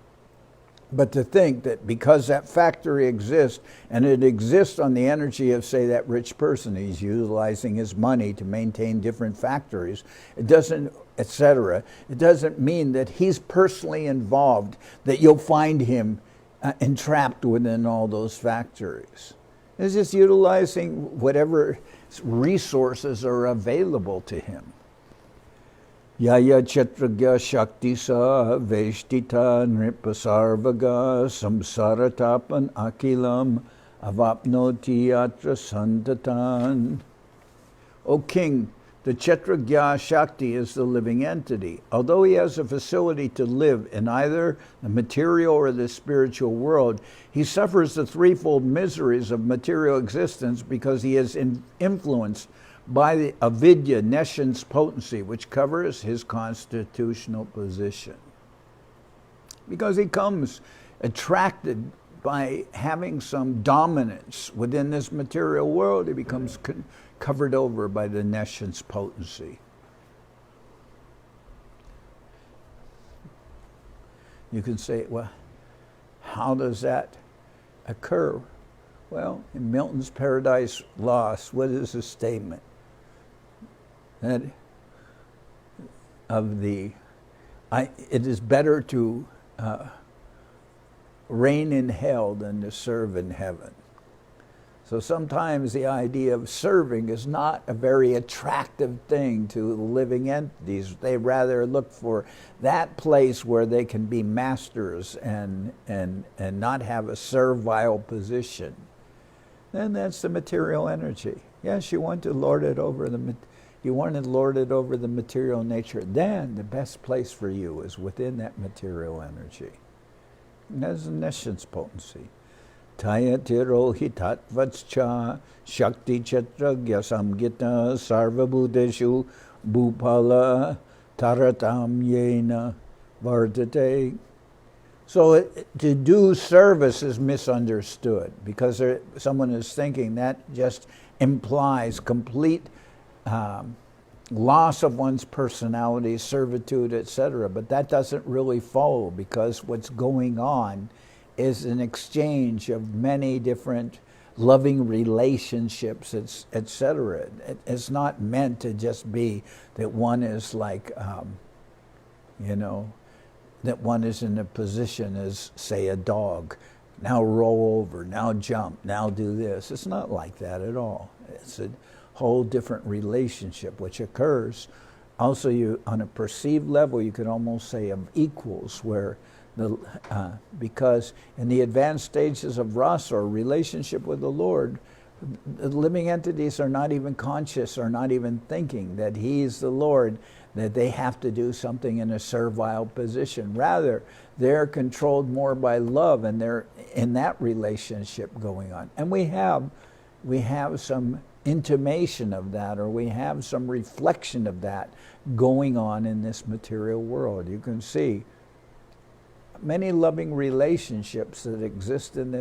But to think that because that factory exists, and it exists on the energy of, say, that rich person, he's utilizing his money to maintain different factories, it doesn't, etc. It doesn't mean that he's personally involved, that you'll find him entrapped within all those factories. It's just utilizing whatever resources are available to him. Yaya Chetragya Shakti Sa Veshtita Nripasarvaga Samsaratapan Akilam Avapnoti Atra Santatan. O King, the Chetragya Shakti is the living entity. Although he has a facility to live in either the material or the spiritual world, he suffers the threefold miseries of material existence because he is influenced by the avidya, nescience potency, which covers his constitutional position. Because he comes attracted by having some dominance within this material world, he becomes covered over by the nescience potency. You can say, well, how does that occur? Well, in Milton's Paradise Lost, what is the statement? That it is better to reign in hell than to serve in heaven. So sometimes the idea of serving is not a very attractive thing to living entities. They rather look for that place where they can be masters and not have a servile position. Then that's the material energy. Yes, you want to lord it over the material nature. Then the best place for you is within that material energy. And that's the nescience potency. Tayatiro hitatvatscha shakti chetragya samgita sarvabhuteshu bhupala taratam yena vardate. So to do service is misunderstood because someone is thinking that just implies complete loss of one's personality, servitude, etc. But that doesn't really follow, because what's going on is an exchange of many different loving relationships, etc. It's not meant to just be that one is like, that one is in a position as, say, a dog. Now roll over, now jump, now do this. It's not like that at all. It's a whole different relationship which occurs. Also, on a perceived level, you could almost say of equals, where because in the advanced stages of rasa, or relationship with the Lord, the living entities are not even conscious, or not even thinking that He's the Lord, that they have to do something in a servile position. Rather, they're controlled more by love, and they're in that relationship going on. And we have some intimation of that, or we have some reflection of that going on in this material world. You can see many loving relationships that exist in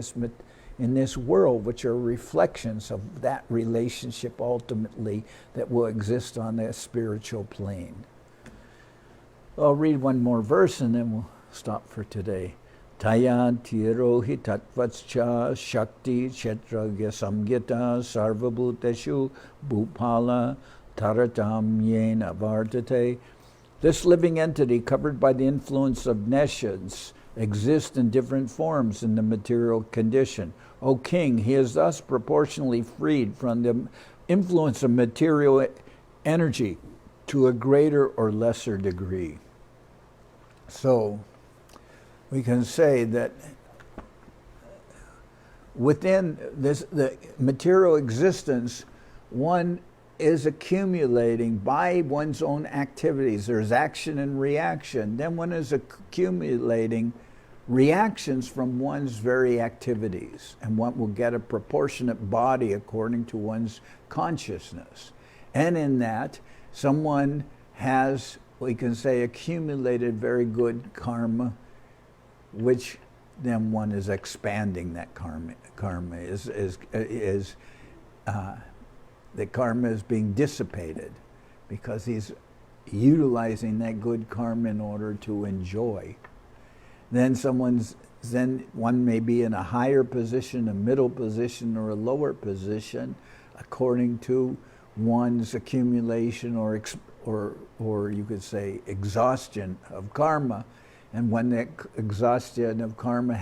in this world, which are reflections of that relationship ultimately that will exist on that spiritual plane. I'll read one more verse and then we'll stop for today. Tayanti rohi tatvatscha shakti chetragya samgita sarvabhuteshu bhupala taratam yena vardate. This living entity, covered by the influence of nescience, exists in different forms in the material condition. O king, he is thus proportionally freed from the influence of material energy to a greater or lesser degree. So, we can say that within the material existence, one is accumulating by one's own activities. There's action and reaction. Then one is accumulating reactions from one's very activities, and one will get a proportionate body according to one's consciousness. And in that, someone has, we can say, accumulated very good karma, which then one is expanding that karma. The karma is being dissipated because he's utilizing that good karma in order to enjoy. Then one may be in a higher position, a middle position, or a lower position, according to one's accumulation or you could say exhaustion of karma. And when that exhaustion of karma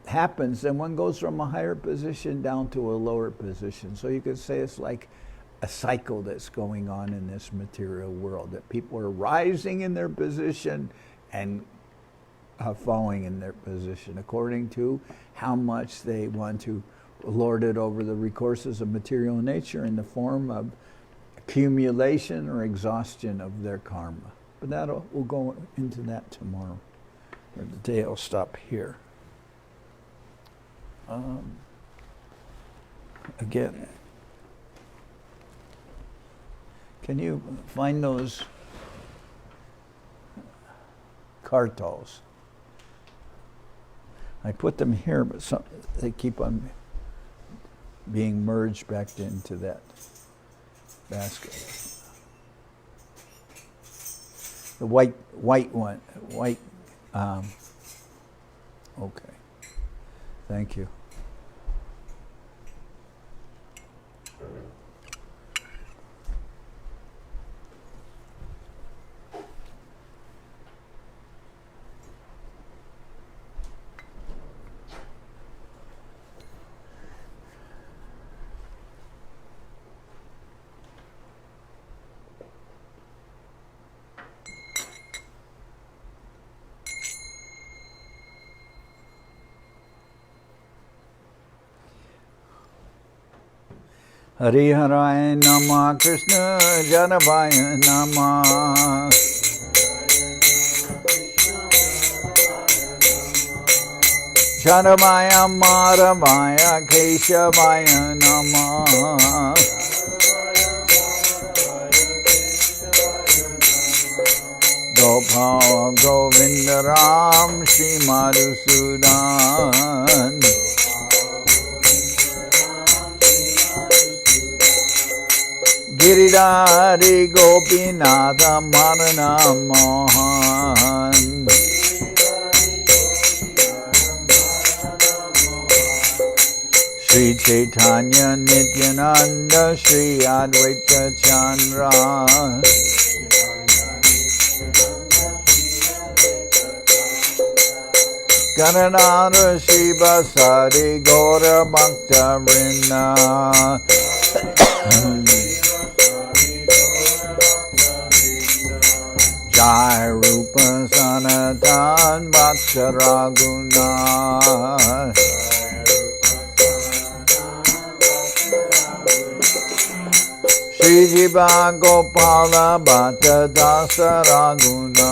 happens, then one goes from a higher position down to a lower position. So you could say it's like a cycle that's going on in this material world, that people are rising in their position and falling in their position according to how much they want to lord it over the recourses of material nature in the form of accumulation or exhaustion of their karma. But we'll go into that tomorrow, or today I'll stop here. Again, can you find those kartals? I put them here, but they keep on being merged back into that basket. The white one, okay. Thank you. Hari Haraya Nama Krishna Janavaya Nama Janavaya Madhavaya Keshavaya Nama Gopal Govinda Ram Shri Madhusudan Giridhari Gopinatha Marana Mohan Sri Chaitanya Nityananda Sri Advaita Chandra Gananara Shiva Sari Gaura Bhakta Vrinda Jai Rupa Sanatan Bhaksharaguna Shri Jiva Gopala Bhatta Dasa Raguna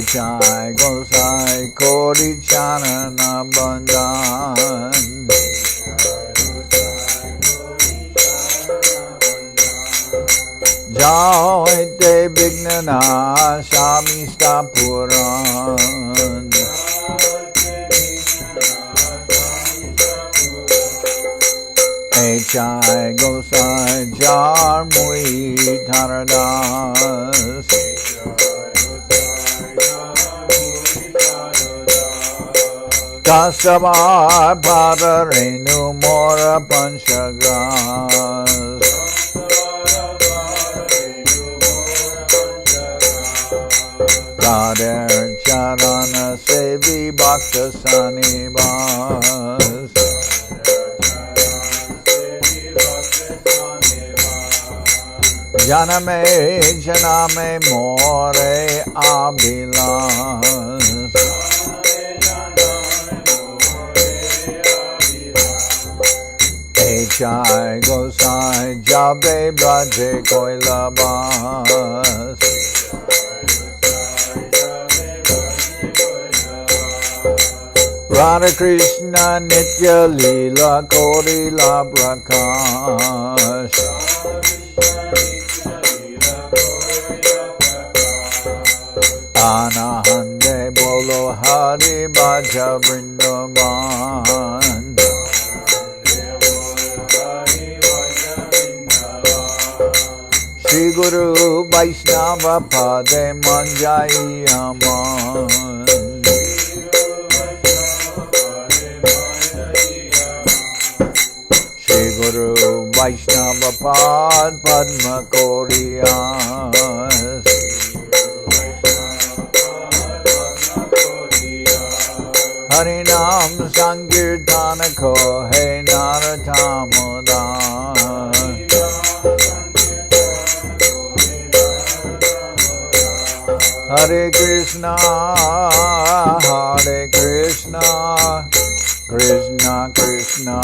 Jai Gosai Kori Charana Bandhan Jai Te Vignana Shamista Puran Chai Gosai Jar Mui Taradas Kasavar Padarenu Mora Panchagras Kader Charana Sevi Bhakta Sanivas Janame Janame More Abhilas Echai Gosai Jabe Braje Koilabas Radha Krishna Nitya Lila Kori La Prakash Anahande Bolo Hari Bhaja Vrindavan Shri Guru Vaishnava Pade Manjai Aman Shri Guru Vaishnava Pad Padma Koriyas Harinam Sankirtana Ko He Naratamodan Hare Krishna Krishna Krishna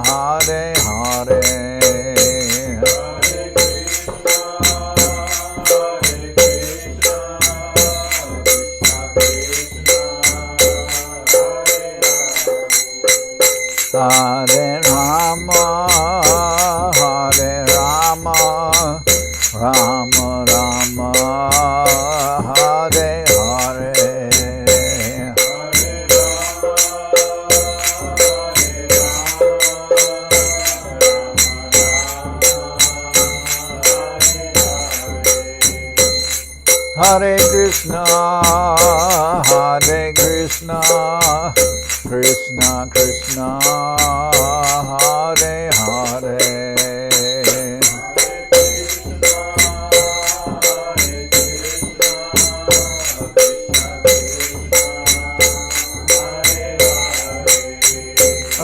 Hare Hare Hare Rama, Rama Rama, Hare Hare. Hare Krishna, Krishna Krishna, Hare Hare.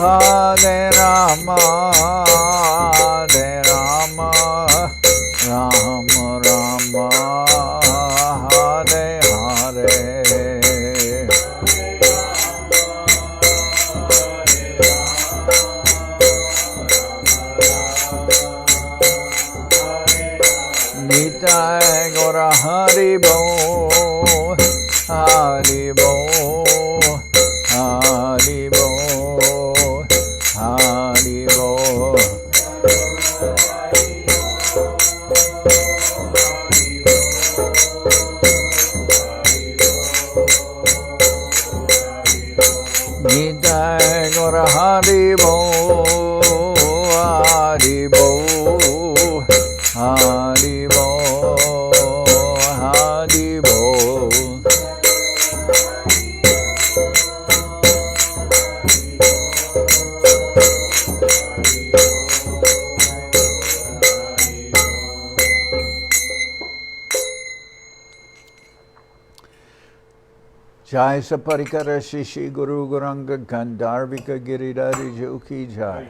Hare Rama, Rama Rama, Hare Hare. Nitai Gora Hari Bo, Hari Bo, Hari Bo, Hari Bo. Nitai Gora Hari Bo, Hari Bo, Hari Bo, Hari Bo. Jai Saparikara Shishi Guru Guranga Gandharvika Giridhari Joki Jai.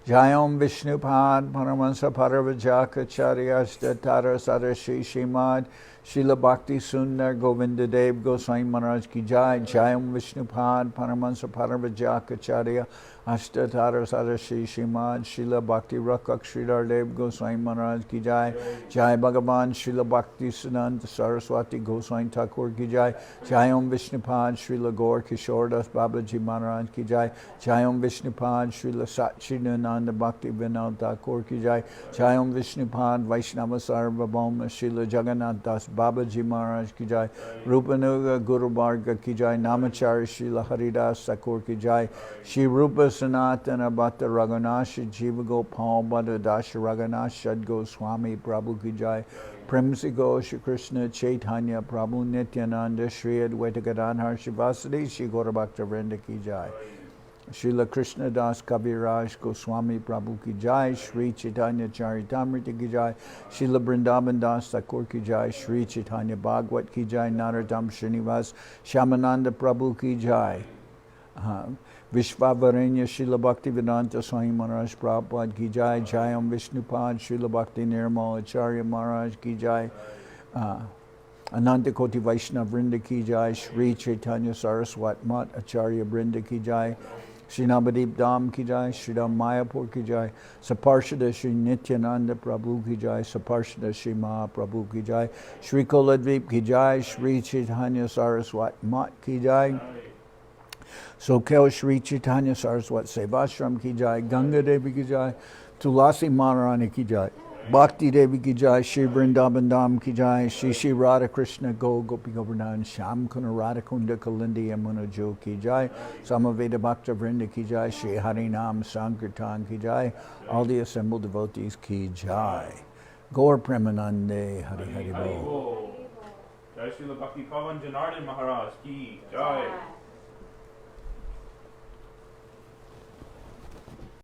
Jai Om Vishnupad Paramahansa Paravajaka Charyashta Tara Sadashi Shimad Srila Bhakti Sundar Govinda Dev Goswami Maharaj ki jai, Jayam Vishnupad Paramahansa Paravajakacharya Ashtatara Sadashi Shrimad Srila Bhakti Rakak Sridhar Dev Goswami Maharaj ki jai, Jai Bhagavan Srila Bhakti Siddhanta Saraswati Goswami Thakur ki jai, Jayam Vishnupad Srila Gaur Kishordas Babaji Maharaj ki jai, Jayam Vishnupad Srila Satchidananda Bhakti Vinod Thakur ki jai, Jayam Vishnupad Vaishnava Sarvabhauma Srila Jagannath Das Babaji Maharaj ki jai, Rupanuga Guru Varga ki jai, Namachari Srila Haridas Thakur ki jai, Shri Rupa Sanatana Bhatta Raghunath Jiva Gopal Bhatta Dasha Raghunath Shad Goswami Prabhu ki jai, Premsi Gosha Krishna Chaitanya Prabhu Nityananda Shri Advaita Gadadhar Shivasadi Shri Gaura Bhakta Vrinda ki jai, Srila Krishnadas Kaviraj Goswami Prabhu ki jai, Sri Chaitanya Charitamrita ki jai, Srila Vrindavan Das Thakur ki jai, Sri Chaitanya Bhagwat ki jai, Narottam Srinivas Shyamananda Prabhu ki jai, Vishvavaranya Srila Bhakti Vedanta Swami Maharaj Prabhupada ki jai, Jayam Vishnupad Srila Bhakti Nirmal Acharya Maharaj ki jai, Ananta Koti Vaishnava Vrinda ki jai, Sri Chaitanya Saraswat Mat Acharya Vrinda ki jai, Sri Navadip Dham ki jai, Sri Dham Mayapur ki jai, Saparshada Sri Nityananda Prabhu ki jai, Saparshada Sri Mahaprabhu ki jai, Sri Koladvip ki jai, Sri Chaitanya Saraswat Mat ki jai, Soquel Sri Chaitanya Saraswat Seva Ashram ki jai, Ganga Devi ki jai, Tulasi Maharani ki jai, Bhakti Devi ki jai, Shri Vrindavan Dham ki jai, Shri Shri Radha Krishna Go Gopi Govardhan Sham Kuna Radha Kunda Kalindi Yamuna Jo ki jai, Samaveda Bhakta Vrinda ki jai, Shri Harinam Sankirtan ki jai, all the assembled devotees ki jai. Gaur Premanande Hari Hari Bol. Jai Srila Bhakti Pavan Janardan Maharaj ki jai.